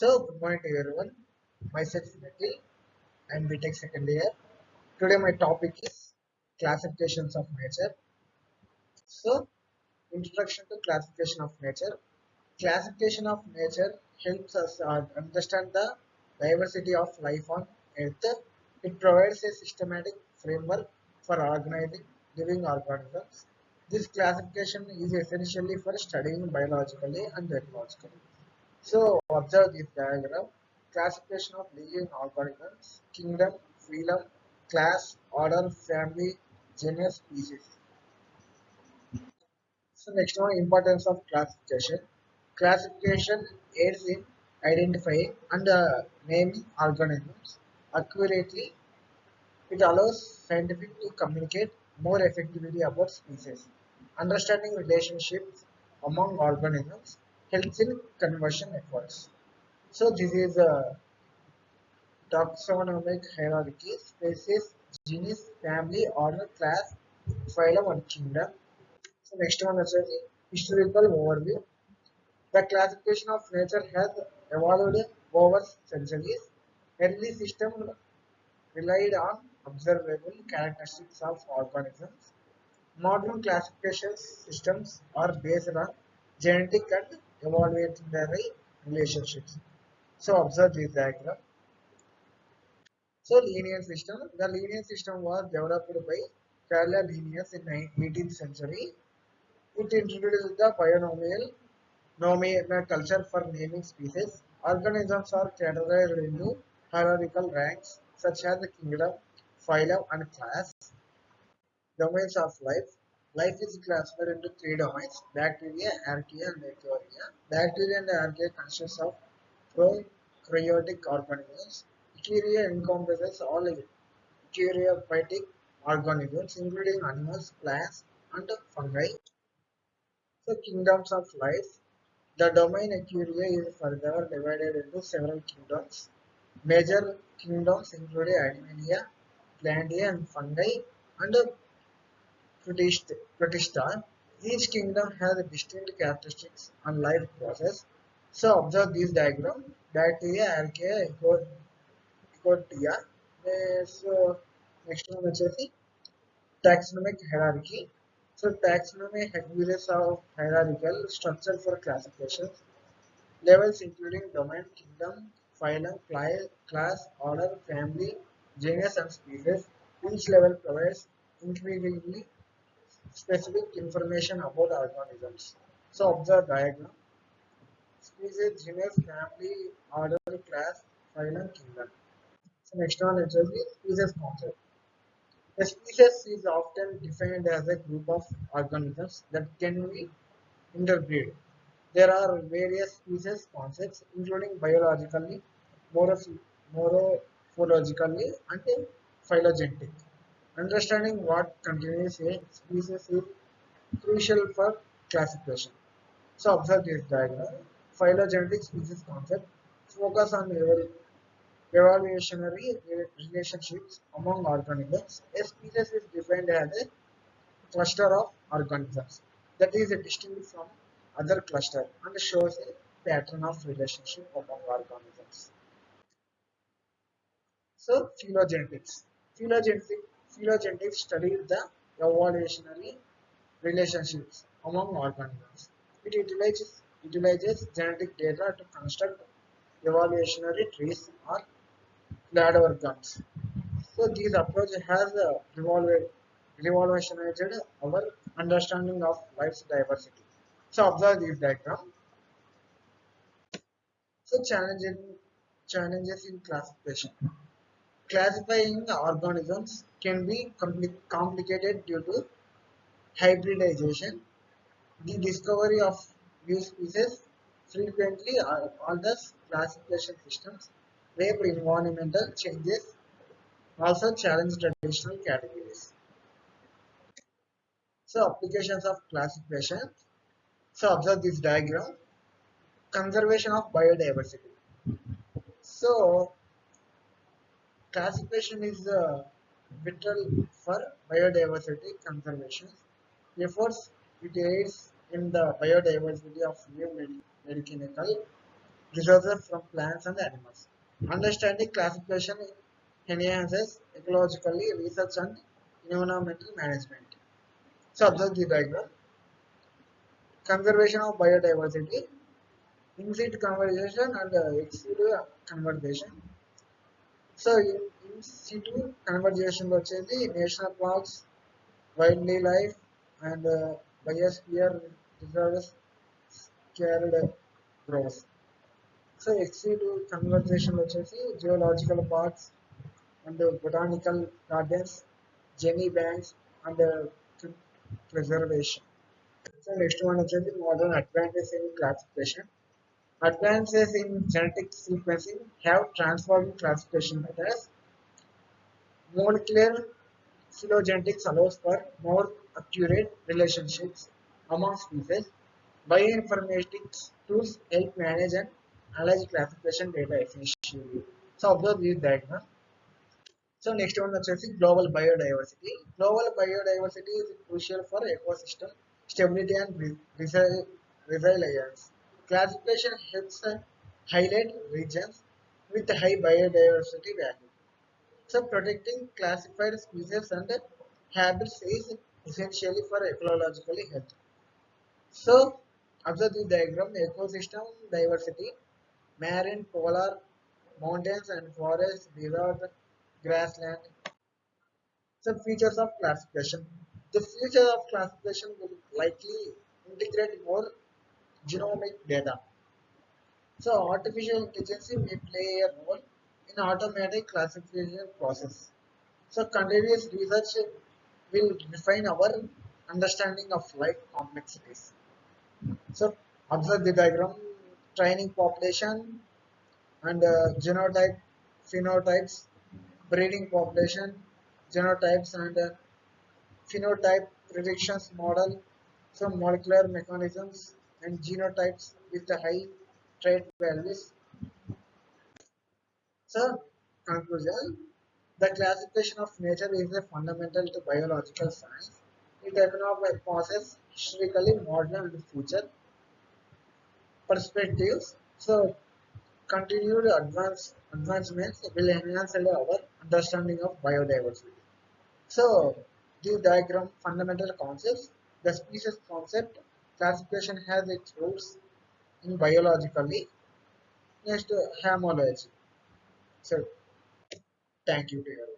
Good morning to everyone. Myself Nikhil. I'm BTech second year. Today my topic is classifications of nature. So, introduction to classification of nature. Classification of nature helps us understand the diversity of life on Earth. It provides a systematic framework for organizing living organisms. This classification is essentially for studying biologically and ecologically. So observe this diagram. Classification of living organisms, kingdom, phylum, class, order, family, genus, species. So next one, importance of classification. Classification aids in identifying and naming organisms accurately. It allows scientific to communicate more effectively about species. Understanding relationships among organisms helps in conversion efforts. So this is a taxonomic hierarchy: species, genus, family, order, class, phylum, and kingdom. So next one is a historical overview. The classification of nature has evolved over centuries. Early systems relied on observable characteristics of organisms. Modern classification systems are based on genetic and evolutionary relationships. So observe this diagram. So linear system. The linear system was developed by Carla Linnaeus in 18th century. It introduced the binomial culture for naming species. Organisms are categorized into hierarchical ranks such as the kingdom, phylum, and class. Domains of life. Life is classified into three domains: bacteria, archaea, and eukarya. Bacteria and archaea consist of prokaryotic organisms. Eukarya encompasses all eukaryotic organisms, including animals, plants, and fungi. So, kingdoms of life. The domain Eukarya is further divided into several kingdoms. Major kingdoms include Animalia, Plantae, and Fungi, and Protista. Each kingdom has distinct characteristics and life process. So observe this diagram. Bacteria, archaea, ecotia. So next one వచ్చేసి taxonomic hierarchy. So taxonomy uses of hierarchical structure for classification. Levels including domain, kingdom, phylum, class, order, family, genus, and species. Each level provides increasingly specific information about organisms. So observe diagram. Species, genus, family, order, class, phylum, kingdom. So next one is the species concept. A species is often defined as a group of organisms that can be interbreed. There are various species concepts, including biologically, morph- morphologically, and phylogenetic. Understanding what contains a species is crucial for classification. So observe this diagram. Phylogenetic species concept focus on evolutionary relationships among organisms. A species is defined as a cluster of organisms that is distinct from other cluster and shows a pattern of relationship among organisms. So phylogenetics studies the evolutionary relationships among organisms. It utilizes genetic data to construct evolutionary trees or cladograms. So this approach has revolutionized our understanding of life's diversity. So observe this diagram. So challenges in classification. Classifying organisms can be complicated due to hybridization. The discovery of new species frequently alters classification systems. Where environmental changes also challenge traditional categories. So applications of classification. So observe this diagram. Conservation of biodiversity. So classification is vital for biodiversity conservation. Efforts it aids in the biodiversity of new medicinal resources from plants and animals. Understanding classification enhances ecologically research and environmental management. So observe the diagram. Conservation of biodiversity, in situ conservation and ex situ conservation. So in situ conservation వచ్చేసి national parks, wildlife and biosphere reserves sacred groves. So ex situ conservation వచ్చేసి geological parks and botanical gardens, gene banks and preservation. So next one వచ్చేసి modern advantage in classification. Advances in genetic sequencing have transformed classification methods. Molecular phylogenetics allows for more accurate relationships among species. Bioinformatics tools help manage and analyze classification data efficiently. So observe this diagram. So next one is global biodiversity. Global biodiversity is crucial for ecosystem stability and resilience. Classification helps highlight regions with high biodiversity value. So protecting classified species and habits is essentially for ecological health. So observe the diagram, ecosystem diversity, marine, polar, mountains and forests, desert, grassland. Some features of classification. The future of classification will likely integrate more genomic data. So artificial intelligence may play a role in automatic classification process. So continuous research will refine our understanding of life complexities. So observe the diagram, training population and genotype, phenotypes, breeding population, genotypes and phenotype predictions model, some molecular mechanisms and genotypes with the high trait values. So, conclusion, the classification of nature is a fundamental to biological science. It possesses historically, modern, and future perspectives. So, continued advancements will enhance our understanding of biodiversity. So, the diagram fundamental concepts, the species concept, classification has its roots in biologically. Next, homology. So, thank you to you.